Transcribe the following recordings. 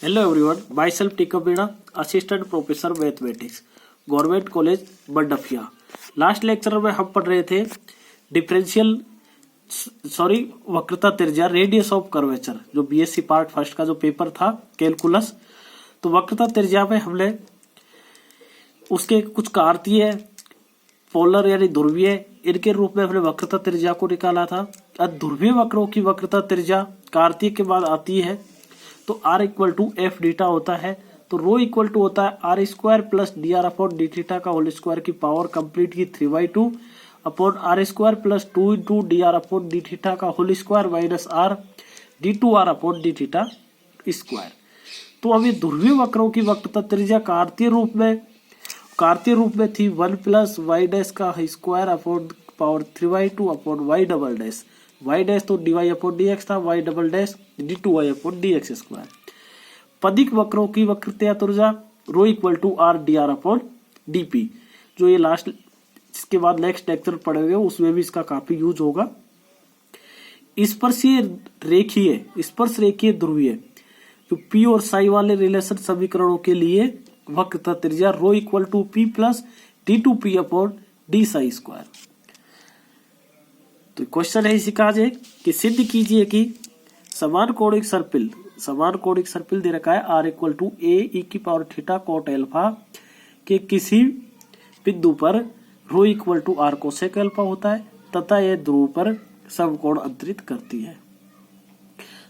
Hello everyone, myself Tika Meena, assistant professor mathematics, government college बंडफिया। Last lecture में हम पढ़ रहे थे वक्रता त्रिज्या, रेडियस ऑफ कर्वेचर, जो बीएससी पार्ट फर्स्ट का जो पेपर था कैलकुलस। तो वक्रता त्रिज्या में हमने उसके कुछ कार्तीय, पोलर यानी ध्रुवीय, इनके रूप में हमने वक्रता त्रिज्या को निकाला था। अब ध्रुवीय वक्रों की वक्रता त्रिज्या कार्तीय के बाद आती है तो r equal to F theta होता है। तो रो इक्वल टू होता है r square plus d r upon d theta का होल स्क्वायर की पावर कंप्लीट की 3/2 upon r square plus 2 into d r upon d theta का whole square minus r d two r upon d theta square. तो अभी ध्रुवीय वक्रों की वक्रता त्रिज्या कार्तीय रूप में थी 1 प्लस वाई डैश का square upon power 3/2 upon y double dash. Y dash तो d y upon d x था, y double dash d two y upon d x square. पदिक वक्रों की वक्रता त्रिज्या rho equal to r d r upon d p, जो ये last इसके बाद नेक्स्ट लेक्चर पढ़ेंगे उसमें भी इसका काफी यूज होगा। स्पर्श रेखीय ध्रुवीय जो पी और साई वाले रिलेशन समीकरणों के लिए वक्रता त्रिज्या rho equal to p plus d two p upon d psi square. तो क्वेश्चन है इसी का आज कि सिद्ध कीजिए कि समान कोणिक सर्पिल दे रखा है r equal to a e की पावर थीटा कोट एल्फा के किसी बिंदु पर rho equal to r cosec alpha होता है तथा यह ध्रुव पर समकोण अंतरित करती है।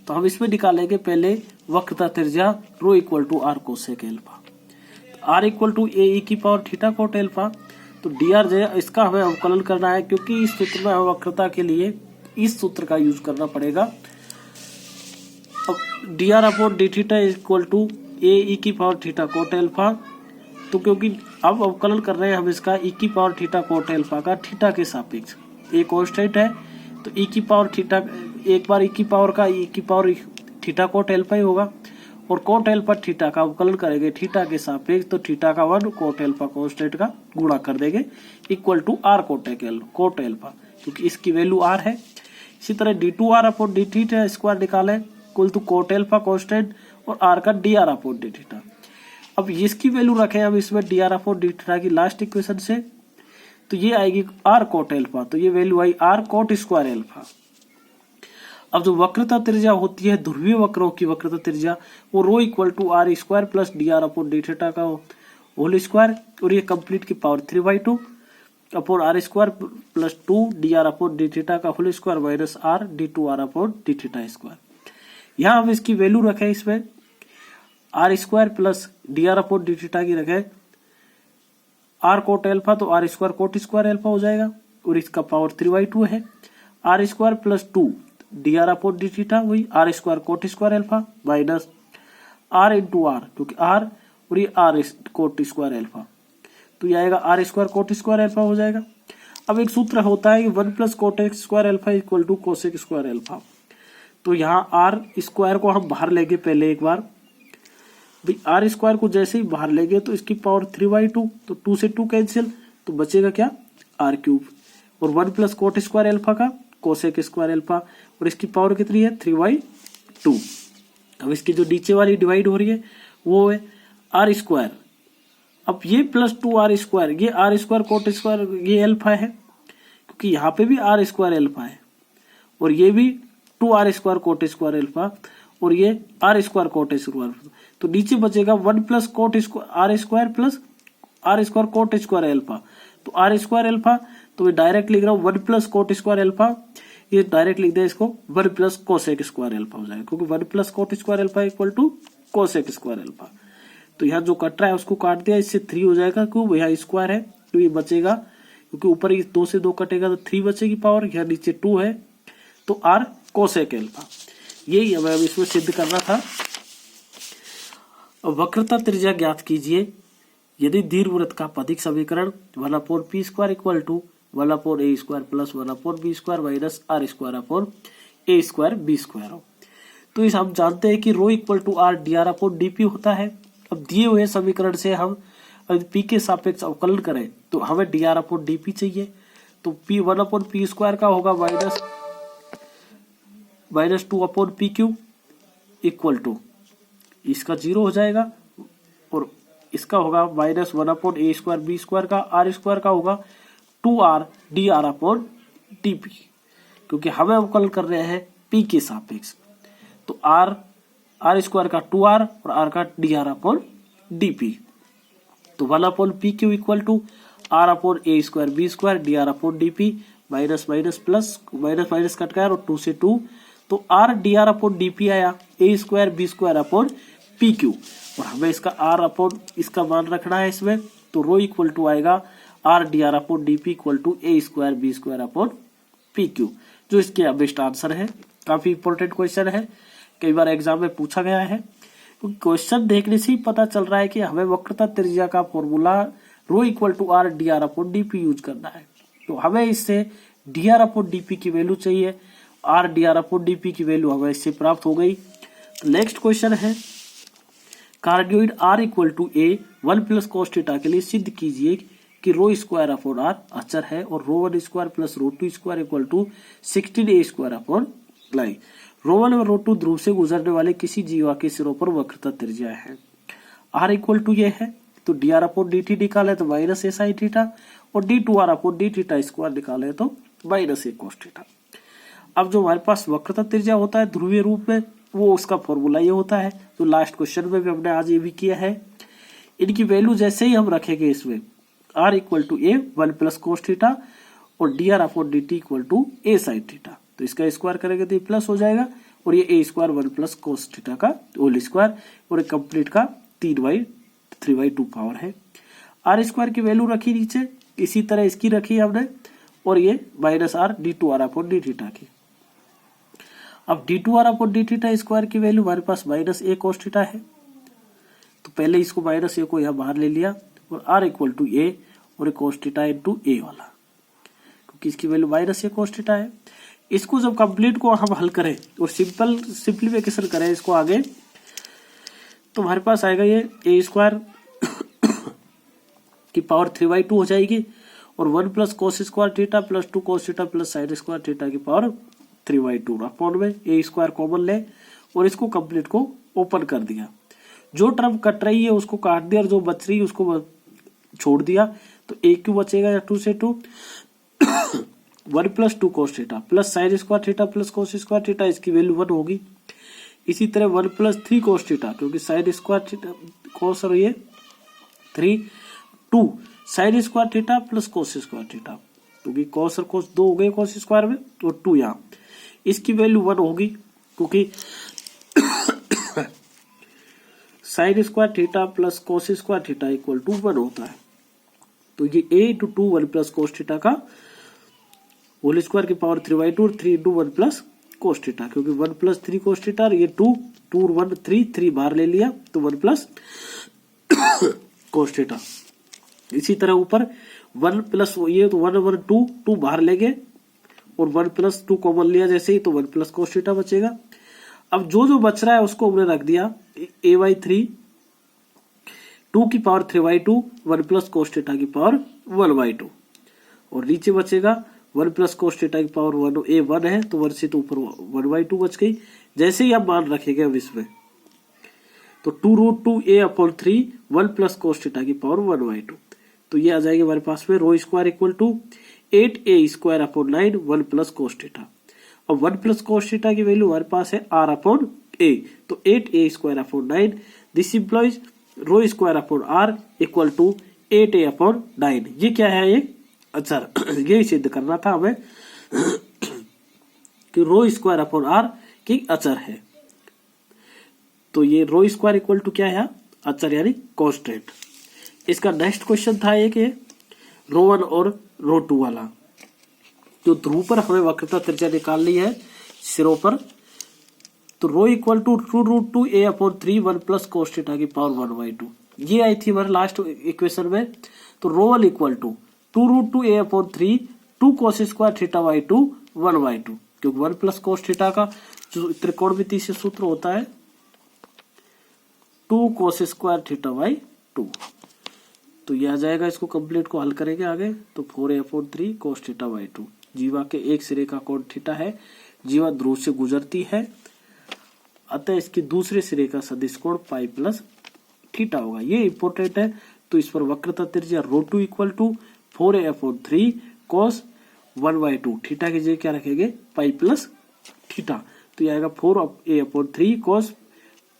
तो हम इसमें निकालेंगे पहले वक्रता त्रिज्या rho equal to r cosec alpha. R equal to a e की पावर थीटा कोट एल्फा, तो डी आर जे इसका हमें अवकलन करना है क्योंकि इस सूत्र में हमें वक्रता के लिए इस सूत्र का यूज करना पड़ेगा। अब d r upon d theta equal to a e की पावर थीटा कोट एल्फा, तो क्योंकि अब अवकलन कर रहे हैं हम इसका ई की पावर थीटा कोट एल्फा का थीटा के सापेक्ष, ए कांस्टेंट है तो ई की पावर थीटा, एक बार ई की पावर का ई की पावर थीटा कोट एल्फा ही होगा और कोट एल्फा थीटा का अवकलन करेंगे थीटा के सापेक्ष, तो थीटा का 1 कोट एल्फा कांस्टेंट का गुणा कर देंगे equal to r cot alpha, क्योंकि इसकी वैल्यू आर है। इसी तरह d two r upon d theta square निकाले equal to cot alpha constant और आर का d r upon d theta. अब इसकी वैल्यू रखें हम इसमें d r upon d theta की लास्ट इक्वेशन से, तो ये आएगी आर कोट एल्फा, तो ये वैल्यू आई आर कोट स्क्वायर एल्फा। अब जो वक्रता त्रिज्या होती है ध्रुवीय वक्रों की वक्रता त्रिज्या वो rho equal to r square plus d r upon d theta का होल स्क्वायर और ये कंप्लीट की power 3/2 upon r square plus 2 d r upon d theta का whole square minus r d two r upon d theta square. यहाँ हम इसकी value रखें, इसमें r square plus d r upon d theta की रखें r cot alpha, तो r square cot square alpha हो जाएगा और इसका पावर 3/2 है। R square plus 2 d r upon d theta वही r square cot square alpha minus r into r, क्योंकि आर और ये आर कोट स्क्वायर एल्फा, तो ये आएगा r square cot square alpha हो जाएगा। अब एक सूत्र होता है कि 1 plus cot square alpha equal to cosec square alpha, तो यहाँ आर स्क्वायर को हम बाहर लेंगे पहले एक बार, भाई आर स्क्वायर को जैसे ही बाहर लेंगे तो इसकी पावर 3/2, तो 2 से 2 कैंसिल, तो बचेगा क्या आर क्यूब और 1 प्लस कोट स्क्वायर एल्फा का कोसेक स्क्वायर एल्फा और इसकी पावर कितनी है 3/2। अब इसकी जो नीचे वाली डिवाइड हो रही है वो है आर स्क्वायर, अब ये प्लस 2 आर स्क्वायर, ये आर स्क्वायर कोट स्क्वायर ये एल्फा है क्योंकि यहाँ पे भी आर स्क्वायर एल्फा है और ये भी 2 r square cot square alpha और ये आर स्क्वायर कोट स्क्वायर, तो नीचे बचेगा 1 plus cot r square plus r square cot square alpha, तो आर स्क्वायर एल्फा, तो मैं डायरेक्ट लिख रहा हूँ 1 प्लस कोट स्क्वायर एल्फा, ये डायरेक्ट लिख दे इसको 1 प्लस कोसेक स्क्वायर एल्फा हो जाएगा क्योंकि 1 plus cot square alpha equal to cosec square alpha. तो यहाँ जो कट रहा है उसको काट दिया, इससे 3 हो जाएगा क्योंकि यहाँ स्क्वायर है तो ये बचेगा, क्योंकि ऊपर 2 से 2 कटेगा तो 3 बचेगी पावर, यहाँ नीचे 2 है तो आर कोसेक एल्फा। यही हमें इसमें सिद्ध करना था। वक्रता त्रिज्या ज्ञात कीजिए यदि दीर्घवृत्त का पदिक समीकरण 1 upon p square equal to 1 upon a square plus 1 upon b square minus r square upon a square b square हो। तो इस हम जानते हैं कि rho equal to r d r upon d p होता है। अब दिए हुए समीकरण से हम अगर पी के सापेक्ष अवकलन करें तो हमें d r upon d p चाहिए, तो पी 1 अपॉन पी स्क्वायर का होगा minus 2 upon p q equal to इसका 0 हो जाएगा और इसका होगा -1/a² b² का, r² का होगा 2r dr/dp, क्योंकि हमें अवकलन कर रहे हैं p के सापेक्ष। तो r² का 2r और r का dr/dp। तो 1/pq equal to r/a² b² dr/dp, minus minus plus, minus minus cut गया और 2 से 2, तो r dr/dp आया a² b²/pq, और हमें इसका इसका मान रखना है इसमें। तो रो इक्वल टू आएगा r dr/dp equal to a² b²/pq, जो इसके बेस्ट आंसर है। काफी इंपॉर्टेंट क्वेश्चन है, कई बार एग्जाम में पूछा गया है। क्वेश्चन देखने से ही पता चल रहा है कि हमें वक्रता त्रिज्या का formula rho equal to r dr/dp use करना है। तो हमें इससे dr/dp की वैल्यू चाहिए, r dr/dp की वैल्यू हमें इससे प्राप्त हो गई। तो नेक्स्ट क्वेश्चन है, cardioid r equal to a 1 + cos theta के लिए सिद्ध कीजिए कि ρ²/r अचर है और ρ1² + ρ2² इक्वल टू 16a²/9। ρ1 और ρ2 ध्रुव से गुजरने वाले किसी जीवा के सिरों पर वक्रता त्रिज्या है। r इक्वल टू ये है, तो dr/dt निकाले तो -a sin थीटा और d2r/dθ² निकाले तो -a cos थीटा। अब जो हमारे पास वक्रता त्रिज्या होता है ध्रुवीय रूप में, वो उसका फॉर्मूला ये होता है, जो लास्ट क्वेश्चन में भी हमने आज ये भी किया है। इनकी वैल्यू जैसे ही हम रखेंगे इसमें, r equal to a 1 + cos theta और dr/dt equal to a sin theta, तो इसका स्क्वायर करेंगे तो ये प्लस हो जाएगा और ये a² 1 + cos थीटा का होल स्क्वायर और एक कंप्लीट का 3/2 पावर है। r² की वैल्यू रखी नीचे, इसी तरह इसकी रखी हमने, और ये -r d2r/dθ की। अब d2r/dθ² की वैल्यू हमारे पास -a cos थीटा है, तो पहले इसको -a को यहाँ बाहर ले लिया और r इक्वल टू a और cos थीटा इंटू a वाला, क्योंकि इसकी वैल्यू -a cos थीटा है। इसको जब कंप्लीट को हम हल करें और सिंप्लीफिकेशन करें इसको आगे, तो हमारे पास आएगा ये a² की पावर 3/2 हो जाएगी और 1 + cos² theta + 2 cos theta + sin² theta की पावर 3/2 अपॉन में a² कॉमन ले और इसको कंप्लीट को ओपन कर दिया। जो टर्म कट रही है उसको काट दिया और जो बच रही है उसको छोड़ दिया, तो a³ बचेगा या 2 से 2 1 + 2 cos theta + sin² theta + cos² theta, इसकी वैल्यू 1 होगी। इसी तरह 1 + 3 cos थीटा, क्योंकि sin² थीटा cos और ये 3 2 sin² थीटा + cos² थीटा, क्योंकि cos और cos 2 हो गए cos² में और 2 यहाँ, इसकी वैल्यू 1 होगी, क्योंकि sin² theta + cos² theta equal to 1 होता है। तो ये a × 2 1 + cos थीटा का होल स्क्वायर की पावर 3/2 और 3 × 1 + cos थीटा, क्योंकि 1 + 3 cos थीटा और ये 2 2 1 3 बाहर ले लिया तो 1 + cos थीटा। इसी तरह ऊपर 1 प्लस ये तो 1 1 2 2 बाहर लेंगे और 1 + 2 कॉमन लिया जैसे ही, तो 1 + cos थीटा बचेगा। अब जो बच रहा है उसको हमने रख दिया a/3 2 की पावर 3/2 1 + cos थीटा की पावर 1/2 और नीचे बचेगा 1 + cos थीटा की पावर 1 a1 है, तो 1 से तो ऊपर 1/2 बच गई। जैसे ही आप मान रखेंगे अब इसमें, तो 2√2a/3 1 + cos थीटा की पावर 1/2, तो ये आ जाएगी हमारे पास में ρ² equal to 8a²/9 1 + cos theta. अब 1 + cos थीटा की वैल्यू हमारे पास है r/a, तो 8a²/9, this employees ρ²/r equal to 8a/9। ये क्या है, ये अचर, यही सिद्ध करना था हमें कि ρ²/r की अचर है। तो ये ρ² इक्वल टू क्या है, अचर यानी कांस्टेंट। इसका नेक्स्ट क्वेश्चन था एक ρ1 और ρ2 वाला, जो ध्रुव पर हमें वक्रता त्रिज्या निकालनी है सिरों पर। तो ρ equal to 2√2a/3 1 + cos theta की पावर 1/2, ये आई थी हमारे लास्ट इक्वेशन में। तो ρ1 इक्वल टू 2√2a/3 2 cos² θ/2 1/2, क्योंकि 1 + cos थीटा का जो त्रिकोणमिति से सूत्र होता है 2 cos² θ/2, तो ये आ जाएगा। इसको कंप्लीट को हल करेंगे आगे, तो 4a/3 cos θ/2। जीवा के एक सिरे का कोण थीटा है, जीवा ध्रुव से गुजरती है। अतः इसके दूसरे सिरे का सदिश कोण पाई प्लस थीटा होगा। ये इंपॉर्टेंट है। तो इस पर वक्रता त्रिज्या रो2 equal to 4a/3 cos 1/2, theta की जगह क्या रखेंगे पाई प्लस थीटा, तो ये आएगा 4a/3 cos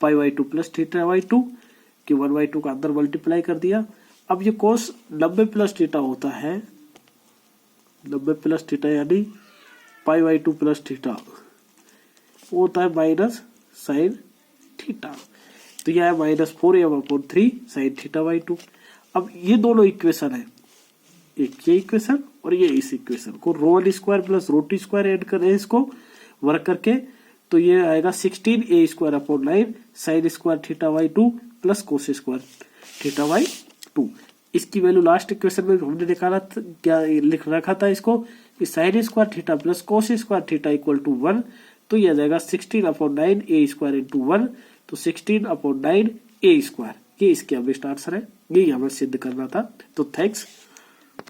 π/2 प्लस θ/2 कि 1/2 का अंदर मल्टीप्लाई कर दिया। अब ये cos 90 प्लस थीटा होता है, 90 प्लस थीटा यानी π/2 प्लस थीटा वो होता है माइनस साइन थीटा, तो यह है माइनस 4a/3 साइन θ/2। अब ये दोनों इक्वेशन है, एक ये इक्वेशन और ये इस इक्वेशन को रो1² प्लस रो2² ऐड करें इसको वर्क करके, तो ये आएगा 16a²/9 sine square θ/2 plus cos square θ/2। इसकी वैल्यू लास्ट इक्वेशन में हमने निकाला था, क्या लिख रखा था इसको कि sine square theta plus cos square theta equal to 1, तो यह आ जाएगा 16/9a² इंटू 1, तो 16/9a²। ये इसके अब आंसर है, यही हमें सिद्ध करना था। तो थैंक्स।